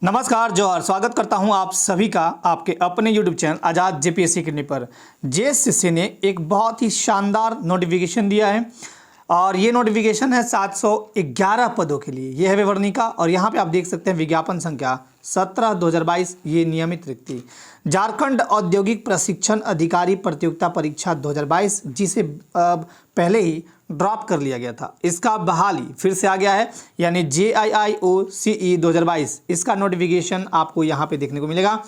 नमस्कार जोहार, स्वागत करता हूं आप सभी का आपके अपने यूट्यूब चैनल आज़ाद जेपीएससी अकेडमी पर। जेएसएससी ने एक बहुत ही शानदार नोटिफिकेशन दिया है और ये नोटिफिकेशन है 711 पदों के लिए। ये है विवरणिका और यहाँ पे आप देख सकते हैं विज्ञापन संख्या 17/2022। ये नियमित रिक्ति झारखंड औद्योगिक प्रशिक्षण अधिकारी प्रतियोगिता परीक्षा 2022 जिसे पहले ही ड्रॉप कर लिया गया था, इसका बहाली फिर से आ गया है, यानी JIIOCE 2022। इसका नोटिफिकेशन आपको यहाँ पे देखने को मिलेगा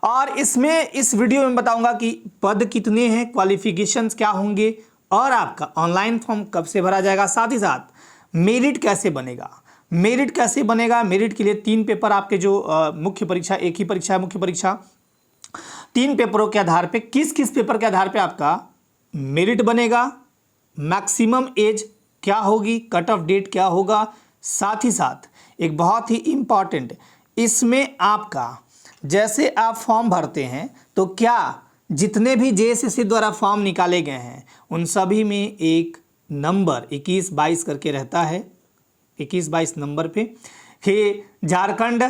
और इसमें इस वीडियो में बताऊंगा कि पद कितने हैं, क्वालिफिकेशंस क्या होंगे और आपका ऑनलाइन फॉर्म कब से भरा जाएगा। साथ ही साथ मेरिट कैसे बनेगा। मेरिट के लिए 3 पेपर आपके जो मुख्य परीक्षा, एक ही परीक्षा है मुख्य परीक्षा, 3 पेपरों के आधार पे किस किस पेपर के आधार पे आपका मेरिट बनेगा, मैक्सिमम एज क्या होगी, कट ऑफ डेट क्या होगा। साथ ही साथ एक बहुत ही इंपॉर्टेंट, इसमें आपका जैसे आप फॉर्म भरते हैं तो क्या जितने भी जेएसएससी द्वारा फॉर्म निकाले गए हैं उन सभी में एक नंबर 21-22 करके रहता है। 21-22 नंबर पे हे झारखंड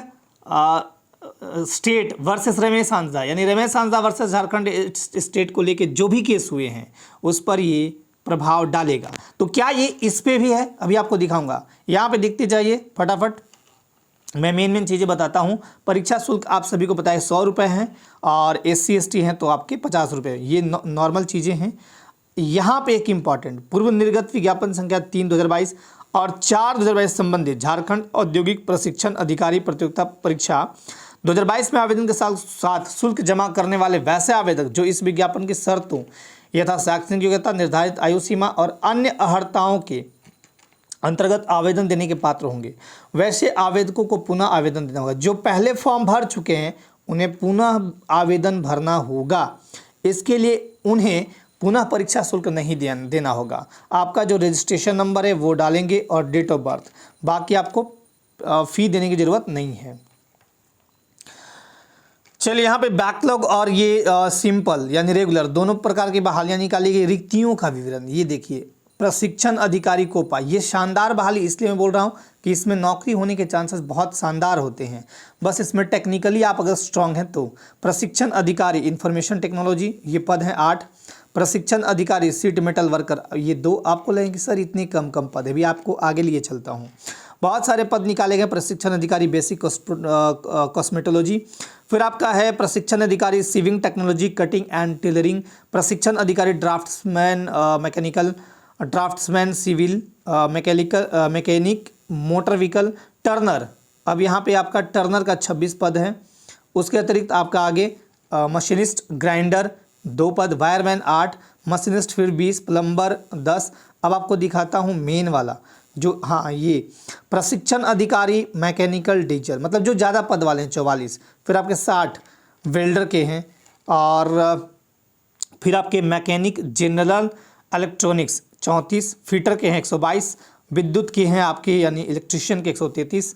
स्टेट वर्सेस रमेश हांसदा, यानी रमेश हांसदा वर्सेस झारखंड स्टेट को लेके जो भी केस हुए हैं उस पर ये प्रभाव डालेगा। तो क्या ये इस पे भी है, अभी आपको दिखाऊंगा। यहाँ पे देखते जाइए फटाफट, मैं मेन चीज़ें बताता हूँ। परीक्षा शुल्क आप सभी को पता है 100 रुपये हैं और SC ST हैं तो आपके 50 रुपये, ये नॉर्मल चीज़ें हैं। यहाँ पे एक इम्पॉर्टेंट पूर्व निर्गत विज्ञापन संख्या 3/2022 और 4/2022 संबंधित झारखंड औद्योगिक प्रशिक्षण अधिकारी प्रतियोगिता परीक्षा 2022 में आवेदन के साथ शुल्क जमा करने वाले वैसे आवेदक जो इस विज्ञापन की शर्तों यथा शैक्षणिक योग्यता, निर्धारित आयु सीमा और अन्य अर्हताओं के अंतर्गत आवेदन देने के पात्र होंगे, वैसे आवेदकों को पुनः आवेदन देना होगा। जो पहले फॉर्म भर चुके हैं उन्हें पुनः आवेदन भरना होगा। इसके लिए उन्हें पुनः परीक्षा शुल्क नहीं देना होगा। आपका जो रजिस्ट्रेशन नंबर है वो डालेंगे और डेट ऑफ बर्थ, बाकी आपको फी देने की ज़रूरत नहीं है। चलिए यहाँ पे बैकलॉग और ये सिंपल यानी रेगुलर दोनों प्रकार की बहालियाँ निकाली गई। रिक्तियों का विवरण ये देखिए, प्रशिक्षण अधिकारी कोपा, ये शानदार बहाली इसलिए मैं बोल रहा हूँ कि इसमें नौकरी होने के चांसेस बहुत शानदार होते हैं। बस इसमें टेक्निकली आप अगर स्ट्रांग हैं तो। प्रशिक्षण अधिकारी इंफॉर्मेशन टेक्नोलॉजी, ये पद हैं 8। प्रशिक्षण अधिकारी सीट मेटल वर्कर, ये 2 आपको लगेंगे सर इतने कम पद है, भी आपको आगे लिए चलता हूँ। बहुत सारे पद निकाले गए। प्रशिक्षण अधिकारी बेसिक कॉस्मेटोलॉजी, फिर आपका है प्रशिक्षण अधिकारी sewing technology cutting and tailoring, प्रशिक्षण अधिकारी draftsman mechanical, draftsman civil mechanic motor vehicle, turner. अब यहाँ पे आपका टर्नर का 26 पद है। उसके अतिरिक्त आपका आगे मशीनिस्ट ग्राइंडर 2 पद, वायरमैन 8, मशीनिस्ट फिर 20, प्लम्बर 10। अब आपको दिखाता हूँ मेन वाला जो, हाँ ये प्रशिक्षण अधिकारी मैकेनिकल डीजल, मतलब जो ज़्यादा पद वाले हैं 44। फिर आपके 60 वेल्डर के हैं और फिर आपके मैकेनिक जनरल इलेक्ट्रॉनिक्स 34, फिटर के हैं 122, विद्युत के हैं आपके यानी इलेक्ट्रिशियन के 133,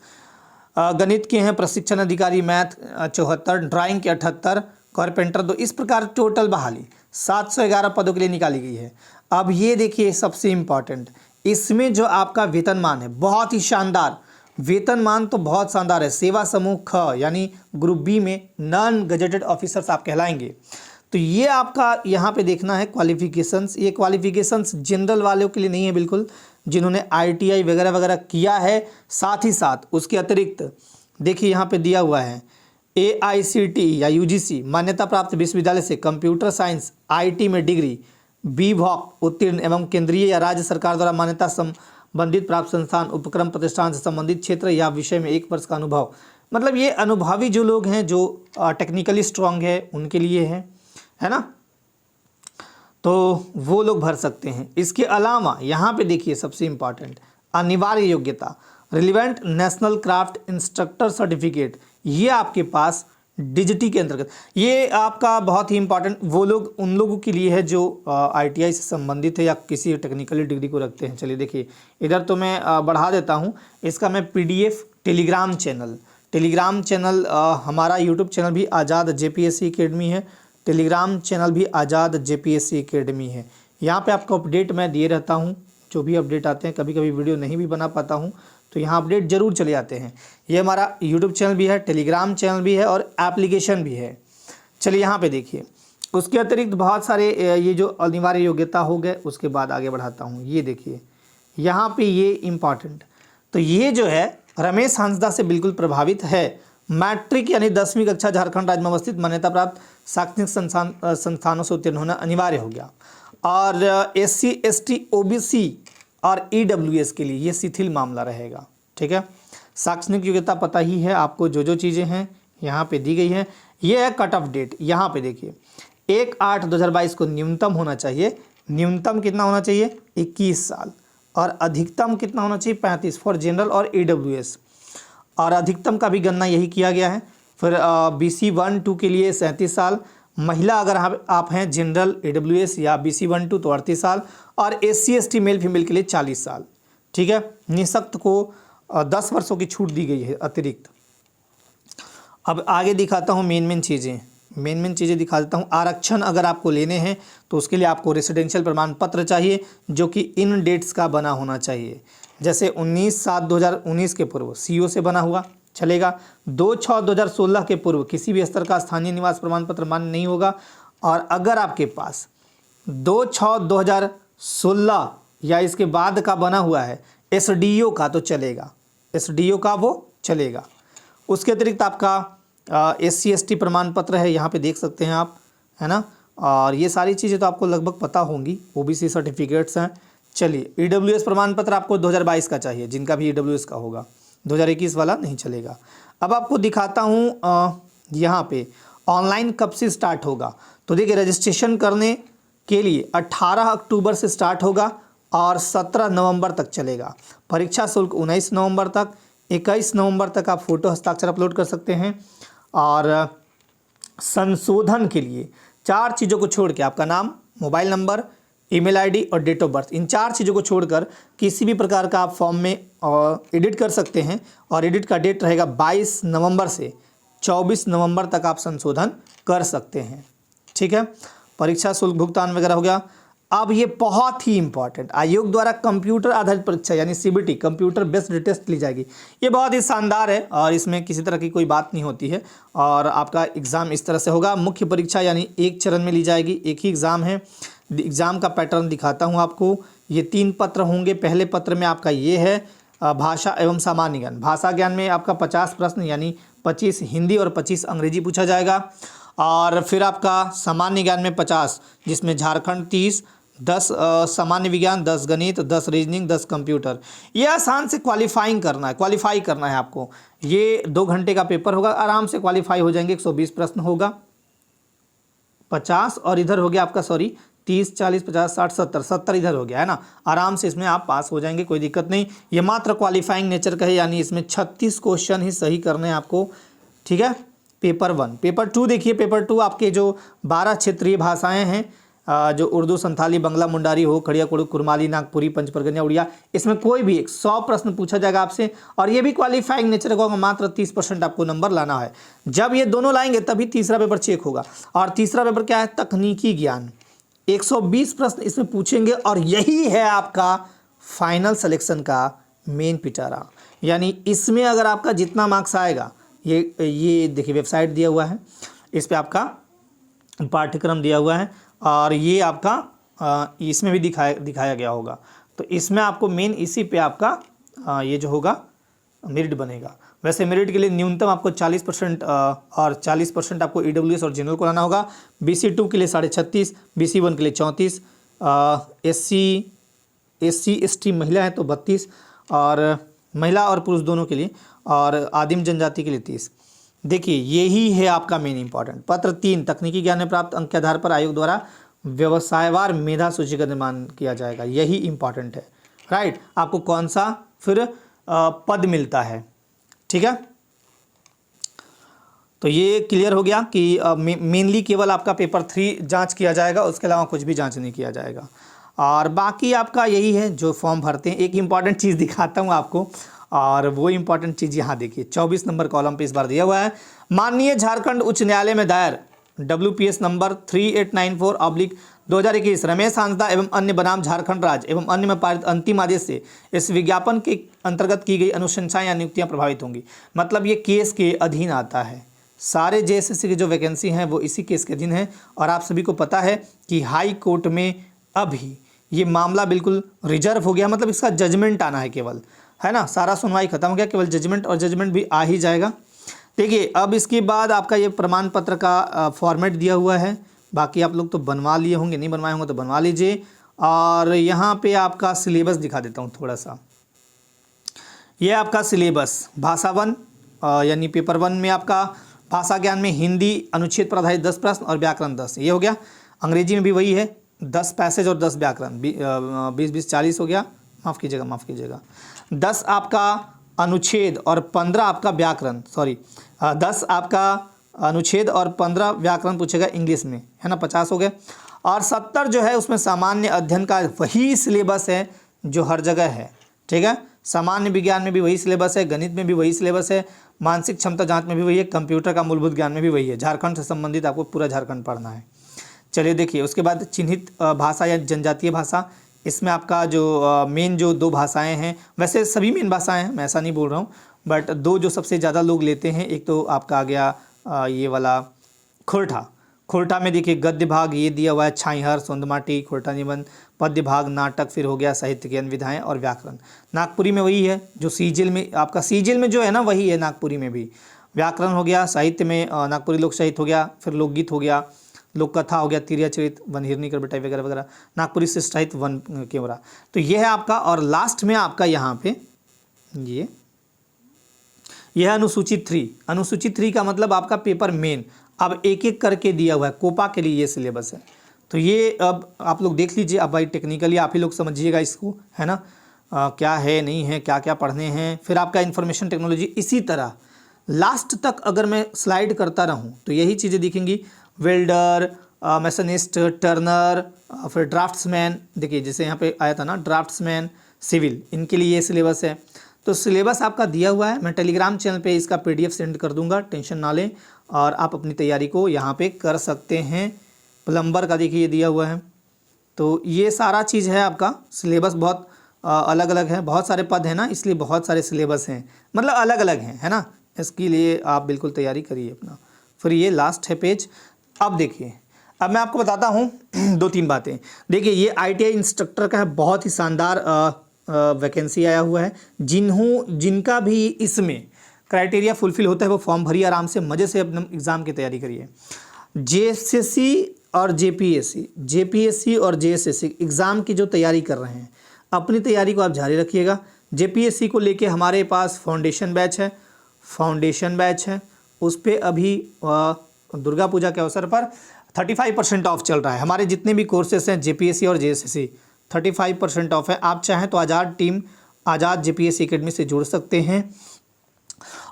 गणित के हैं प्रशिक्षण अधिकारी मैथ 74, ड्राइंग के 78, कारपेंटर 2। इस प्रकार टोटल बहाली 711 पदों के लिए निकाली गई है। अब ये देखिए सबसे इम्पॉर्टेंट, इसमें जो आपका वेतनमान है बहुत ही शानदार, वेतनमान तो बहुत शानदार है। सेवा समूह ख यानी ग्रुप बी में नॉन गजेटेड ऑफिसर्स आप कहलाएंगे। तो ये आपका यहाँ पे देखना है क्वालिफिकेशंस। ये क्वालिफिकेशंस जनरल वालों के लिए नहीं है बिल्कुल, जिन्होंने ITI वगैरह वगैरह किया है। साथ ही साथ उसके अतिरिक्त देखिए यहाँ पे दिया हुआ है AICTE या UGC मान्यता प्राप्त विश्वविद्यालय से कंप्यूटर साइंस IT में डिग्री, BVOC उत्तीर्ण एवं केंद्रीय या राज्य सरकार द्वारा मान्यता संबंधित प्राप्त संस्थान उपक्रम प्रतिष्ठान से संबंधित क्षेत्र या विषय में 1 वर्ष का अनुभव। मतलब ये अनुभवी जो लोग हैं जो टेक्निकली स्ट्रांग है उनके लिए है ना, तो वो लोग भर सकते हैं। इसके अलावा यहाँ पे देखिए सबसे इम्पॉर्टेंट अनिवार्य योग्यता relevant national craft instructor certificate, ये आपके पास डिजिटी के अंतर्गत। ये आपका बहुत ही इंपॉर्टेंट वो लोग, उन लोगों के लिए है जो ITI से संबंधित है या किसी टेक्निकली डिग्री को रखते हैं। चलिए देखिए इधर तो मैं बढ़ा देता हूँ इसका मैं PDF टेलीग्राम चैनल हमारा यूट्यूब चैनल भी आज़ाद JPSC अकेडमी है, टेलीग्राम चैनल भी आज़ाद JPSC अकेडमी है। यहाँ पे आपको अपडेट मैं दिए रहता हूँ, जो भी अपडेट आते हैं। कभी कभी वीडियो नहीं भी बना पाता हूँ तो यहाँ अपडेट जरूर चले आते हैं। ये हमारा यूट्यूब चैनल भी है, टेलीग्राम चैनल भी है और एप्लीकेशन भी है। चलिए यहाँ पे देखिए, उसके अतिरिक्त बहुत सारे ये जो अनिवार्य योग्यता हो गए, उसके बाद आगे बढ़ाता हूँ। ये देखिए यहाँ पे ये इम्पॉर्टेंट, तो ये जो है रमेश हांसदा से बिल्कुल प्रभावित है। मैट्रिक यानी 10वीं कक्षा झारखंड राज्य में अवस्थित मान्यता प्राप्त शैक्षणिक संस्थानों से उत्तीर्ण होना अनिवार्य हो गया। और SC ST OBC और EWS के लिए ये शिथिल मामला रहेगा। ठीक है, शैक्षणिक योग्यता पता ही है आपको, जो चीज़ें हैं यहाँ पे दी गई हैं। ये है कट ऑफ डेट। यहाँ पे देखिए 1/8/2022 को न्यूनतम होना चाहिए। न्यूनतम कितना होना चाहिए? 21 साल। और अधिकतम कितना होना चाहिए? 35 फॉर जनरल और EWS। और अधिकतम का भी गणना यही किया गया है। फिर BC 1-2 के लिए 37 साल। महिला अगर आप हैं जनरल, EWS या BC 1-2 तो 38 साल। और SC ST मेल फीमेल के लिए 40 साल। ठीक है, निःशक्त को 10 वर्षों की छूट दी गई है अतिरिक्त। अब आगे दिखाता हूँ मेन चीज़ें दिखा देता हूँ। आरक्षण अगर आपको लेने हैं तो उसके लिए आपको रेसिडेंशियल प्रमाण पत्र चाहिए जो कि इन डेट्स का बना होना चाहिए। जैसे 19/7/2019 के पूर्व CO से बना हुआ चलेगा। 2/6/2016 के पूर्व किसी भी स्तर का स्थानीय निवास प्रमाण पत्र मान्य नहीं होगा। और अगर आपके पास 2/6/2016 या इसके बाद का बना हुआ है SDO का तो चलेगा, SDO का वो चलेगा। उसके अतिरिक्त आपका SC ST प्रमाण पत्र है, यहाँ पे देख सकते हैं आप, है ना। और ये सारी चीज़ें तो आपको लगभग पता होंगी। OBC सर्टिफिकेट्स हैं। चलिए EWS प्रमाण पत्र आपको 2022 का चाहिए, जिनका भी EWS का होगा, 2021 वाला नहीं चलेगा। अब आपको दिखाता हूँ यहाँ पे ऑनलाइन कब से स्टार्ट होगा। तो देखिए रजिस्ट्रेशन करने के लिए 18 अक्टूबर से स्टार्ट होगा और 17 नवंबर तक चलेगा। परीक्षा शुल्क 19 नवंबर तक। 21 नवंबर तक आप फोटो हस्ताक्षर अपलोड कर सकते हैं। और संशोधन के लिए 4 चीज़ों को छोड़ के आपका नाम, मोबाइल नंबर, ईमेल आईडी और डेट ऑफ बर्थ, इन 4 चीज़ों को छोड़कर किसी भी प्रकार का आप फॉर्म में एडिट कर सकते हैं। और एडिट का डेट रहेगा 22 नवंबर से 24 नवंबर तक आप संशोधन कर सकते हैं। ठीक है, परीक्षा शुल्क भुगतान वगैरह हो गया। अब ये बहुत ही इंपॉर्टेंट, आयोग द्वारा कंप्यूटर आधारित परीक्षा यानी CBT कंप्यूटर बेस्ड टेस्ट ली जाएगी। ये बहुत ही शानदार है और इसमें किसी तरह की कोई बात नहीं होती है। और आपका एग्ज़ाम इस तरह से होगा। मुख्य परीक्षा यानी एक चरण में ली जाएगी, एक ही एग्ज़ाम है। एग्ज़ाम का पैटर्न दिखाता हूँ आपको। ये 3 पत्र होंगे। पहले पत्र में आपका ये है भाषा एवं सामान्य ज्ञान। भाषा ज्ञान में आपका 50 प्रश्न यानी 25 हिंदी और 25 अंग्रेजी पूछा जाएगा। और फिर आपका सामान्य ज्ञान में 50, जिसमें झारखंड 30, 10 सामान्य विज्ञान, 10 गणित, 10 रीजनिंग, 10 कंप्यूटर। ये आसान से क्वालिफाई करना है आपको। ये 2 घंटे का पेपर होगा, आराम से क्वालिफाई हो जाएंगे। 120 प्रश्न होगा, 50 और इधर हो गया आपका 30, 40, 50, 60, 70 इधर हो गया है ना। आराम से इसमें आप पास हो जाएंगे, कोई दिक्कत नहीं। ये मात्र क्वालिफाइंग नेचर का है, यानी इसमें 36 क्वेश्चन ही सही करने हैं आपको। ठीक है, पेपर 1। पेपर 2 देखिए, पेपर 2 आपके जो 12 क्षेत्रीय भाषाएं हैं, जो उर्दू, संथाली, बंगला, मुंडारी हो, खड़िया, कुड़ुक, कुरमाली, नागपुरी, पंचपरगनिया, उड़िया, इसमें कोई भी 100 प्रश्न पूछा जाएगा आपसे। और ये भी क्वालिफाइंग नेचर का होगा, मात्र 30% आपको नंबर लाना है। जब ये दोनों लाएंगे तभी तीसरा पेपर चेक होगा। और तीसरा पेपर क्या है? तकनीकी ज्ञान। 120 प्रश्न इसमें पूछेंगे और यही है आपका फाइनल सिलेक्शन का मेन पिटारा। यानी इसमें अगर आपका जितना मार्क्स आएगा, ये देखिए वेबसाइट दिया हुआ है, इस पर आपका पाठ्यक्रम दिया हुआ है और ये आपका इसमें भी दिखाया गया होगा। तो इसमें आपको मेन इसी पे आपका ये जो होगा मेरिट बनेगा। वैसे मेरिट के लिए न्यूनतम आपको 40% और 40% आपको EWS और जनरल को लाना होगा। BC 2 के लिए 36.5, BC 1 के लिए 34, SC ST महिला है तो 32, और महिला और पुरुष दोनों के लिए, और आदिम जनजाति के लिए 30। देखिए यही है आपका मेन इंपॉर्टेंट। पत्र 3, तकनीकी ज्ञान में प्राप्त अंक के आधार पर आयोग द्वारा व्यवसायवार मेधा सूची का निर्माण किया जाएगा। यही इंपॉर्टेंट है, राइट। आपको कौन सा फिर पद मिलता है, ठीक है। तो ये क्लियर हो गया कि मेनली केवल आपका पेपर 3 जांच किया जाएगा, उसके अलावा कुछ भी जांच नहीं किया जाएगा। और बाकी आपका यही है जो फॉर्म भरते हैं। एक इम्पॉर्टेंट चीज़ दिखाता हूँ आपको, और वो इम्पॉर्टेंट चीज़ यहाँ देखिए, 24 नंबर कॉलम पे इस बार दिया हुआ है। माननीय झारखंड उच्च न्यायालय में दायर WPS नंबर 3894/2022 2021 रमेश हांसदा एवं अन्य बनाम झारखंड राज्य एवं अन्य में पारित अंतिम आदेश से इस विज्ञापन के अंतर्गत की गई अनुशंसाएं या नियुक्तियां प्रभावित होंगी। मतलब ये केस के अधीन आता है, सारे जेएसएससी की जो वैकेंसी हैं वो इसी केस के अधीन है। और आप सभी को पता है कि हाई कोर्ट में अभी ये मामला बिल्कुल रिजर्व हो गया, मतलब इसका जजमेंट आना है केवल, है ना, सारा सुनवाई खत्म हो गया, केवल जजमेंट, और जजमेंट भी आ ही जाएगा। देखिए अब इसके बाद आपका ये प्रमाण पत्र का फॉर्मेट दिया हुआ है, बाकी आप लोग तो बनवा लिए होंगे, नहीं बनवाए होंगे तो बनवा लीजिए। और यहाँ पे आपका सिलेबस दिखा देता हूँ थोड़ा सा। ये आपका सिलेबस भाषा 1 यानी पेपर 1 में आपका भाषा ज्ञान में हिंदी अनुच्छेद पर आधारित 10 प्रश्न और व्याकरण 10, ये हो गया। अंग्रेजी में भी वही है, 10 पैसेज और 10 व्याकरण, 20 40 हो गया, माफ़ कीजिएगा 10 आपका अनुच्छेद और 15 आपका व्याकरण, 10 आपका अनुच्छेद और 15 व्याकरण पूछेगा इंग्लिश में, है ना, 50 हो गया। और 70 जो है उसमें सामान्य अध्ययन का वही सिलेबस है जो हर जगह है, ठीक है। सामान्य विज्ञान में भी वही सिलेबस है, गणित में भी वही सिलेबस है, मानसिक क्षमता जांच में भी वही है, कंप्यूटर का मूलभूत ज्ञान में भी वही है। झारखंड से संबंधित आपको पूरा झारखंड पढ़ना है। चलिए देखिए, उसके बाद चिन्हित भाषा या जनजातीय भाषा, इसमें आपका जो मेन जो 2 भाषाएं हैं, वैसे सभी मेन भाषाएं हैं, मैं ऐसा नहीं बोल रहा हूँ, बट 2 जो सबसे ज़्यादा लोग लेते हैं, एक तो आपका आ गया ये वाला खोरठा में देखिए गद्य भाग ये दिया हुआ है, छाईहर, सोंदमाटी, खोरठा निबंध, पद्य भाग, नाटक, फिर हो गया साहित्य ज्ञान, विधाएं और व्याकरण। नागपुरी में वही है जो सीजिल में, आपका सीजिल में जो है ना वही है नागपुरी में भी। व्याकरण हो गया, साहित्य में नागपुरी लोक साहित्य हो गया, फिर लोकगीत हो गया, लोक कथा हो गया, तिरिया चरित, वन हिरनी कर बेटाई वगैरह वगैरह, नागपुरी से साहित्य, वन केवरा। तो ये है आपका। और लास्ट में आपका यहाँ पे यह अनुसूचित 3, अनुसूचित 3 का मतलब आपका पेपर मेन। अब एक एक करके दिया हुआ है, कोपा के लिए ये सिलेबस है। तो ये अब आप लोग देख लीजिए, अब भाई टेक्निकली आप ही लोग समझिएगा इसको, है ना, क्या है नहीं है, क्या क्या पढ़ने हैं। फिर आपका इन्फॉर्मेशन टेक्नोलॉजी, इसी तरह लास्ट तक अगर मैं स्लाइड करता रहूं तो यही चीज़ें दिखेंगी। वेल्डर, मैसनिस्ट, टर्नर, फिर ड्राफ्ट्समैन, देखिए जैसे यहाँ पे आया था ना ड्राफ्ट्समैन, सिविल, इनके लिए ये सिलेबस है। तो सिलेबस आपका दिया हुआ है, मैं टेलीग्राम चैनल पे इसका PDF सेंड कर दूंगा, टेंशन ना लें, और आप अपनी तैयारी को यहाँ पे कर सकते हैं। प्लम्बर का देखिए ये दिया हुआ है। तो ये सारा चीज़ है आपका। सिलेबस बहुत अलग अलग है, बहुत सारे पद हैं ना, इसलिए बहुत सारे सिलेबस हैं, मतलब अलग अलग हैं, है ना। इसके लिए आप बिल्कुल तैयारी करिए अपना। फिर ये लास्ट है पेज। अब देखिए, अब मैं आपको बताता हूँ 2-3 बातें। देखिए ये ITI इंस्ट्रक्टर का है, बहुत ही शानदार वैकेंसी आया हुआ है। जिनका भी इसमें क्राइटेरिया फुलफिल होता है वो फॉर्म भरिए, आराम से मज़े से अपने एग्ज़ाम की तैयारी करिए। JSSC और JPSC और JSSC एग्ज़ाम की जो तैयारी कर रहे हैं, अपनी तैयारी को आप जारी रखिएगा। JPSC को लेके हमारे पास फाउंडेशन बैच है, उस पर अभी दुर्गा पूजा के अवसर पर 35% ऑफ चल रहा है। हमारे जितने भी कोर्सेस हैं JPSC और JSSC 35% ऑफ है। आप चाहें तो आज़ाद JPSC एकेडमी से जुड़ सकते हैं।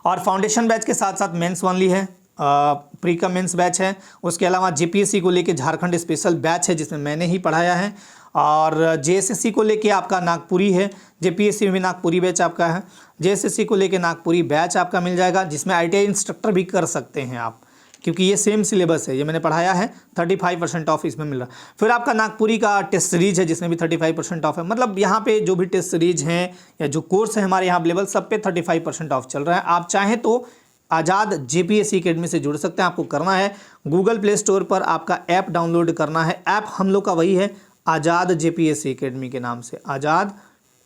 और फाउंडेशन बैच के साथ साथ मेंस ओनली है, प्री का मेंस बैच है। उसके अलावा JPSC को लेके झारखंड स्पेशल बैच है जिसमें मैंने ही पढ़ाया है। और JSSC को लेके आपका नागपुरी है, JPSC में भी नागपुरी बैच आपका है। JSSC को लेके नागपुरी बैच आपका मिल जाएगा, जिसमें ITI इंस्ट्रक्टर भी कर सकते हैं आप, क्योंकि ये सेम सिलेबस है, ये मैंने पढ़ाया है। 35% ऑफ इसमें मिल रहा है। फिर आपका नागपुरी का टेस्ट सीरीज है जिसमें भी 35% ऑफ है। मतलब यहाँ पे जो भी टेस्ट सीरीज हैं या जो कोर्स है हमारे यहाँ अवेलेबल, सब पे 35% ऑफ चल रहा है। आप चाहें तो आज़ाद JPSC एकेडमी से जुड़ सकते हैं। आपको करना है गूगल प्ले स्टोर पर आपका ऐप डाउनलोड करना है। ऐप हम लोग का वही है, आज़ाद JPSC एकेडमी के नाम से, आज़ाद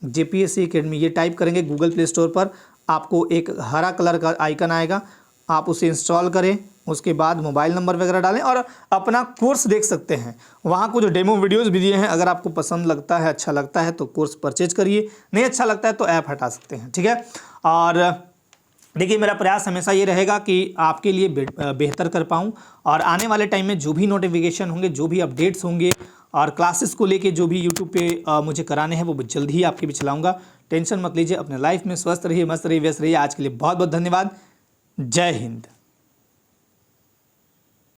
JPSC एकेडमी। ये टाइप करेंगे गूगल प्ले स्टोर पर, आपको एक हरा कलर का आइकन आएगा, आप उसे इंस्टॉल करें। उसके बाद मोबाइल नंबर वगैरह डालें और अपना कोर्स देख सकते हैं। वहाँ कुछ डेमो वीडियोस भी दिए हैं, अगर आपको पसंद लगता है, अच्छा लगता है तो कोर्स परचेज करिए, नहीं अच्छा लगता है तो ऐप हटा सकते हैं, ठीक है। और देखिए मेरा प्रयास हमेशा ये रहेगा कि आपके लिए बेहतर कर पाऊँ, और आने वाले टाइम में जो भी नोटिफिकेशन होंगे, जो भी अपडेट्स होंगे और क्लासेस को लेके जो भी यूट्यूब पे मुझे कराने हैं वो जल्द ही आपके भी चलाऊँगा। टेंशन मत लीजिए, अपने लाइफ में स्वस्थ रहिए, मस्त रहिए, व्यस्त रहिए। आज के लिए बहुत बहुत धन्यवाद। जय हिंद।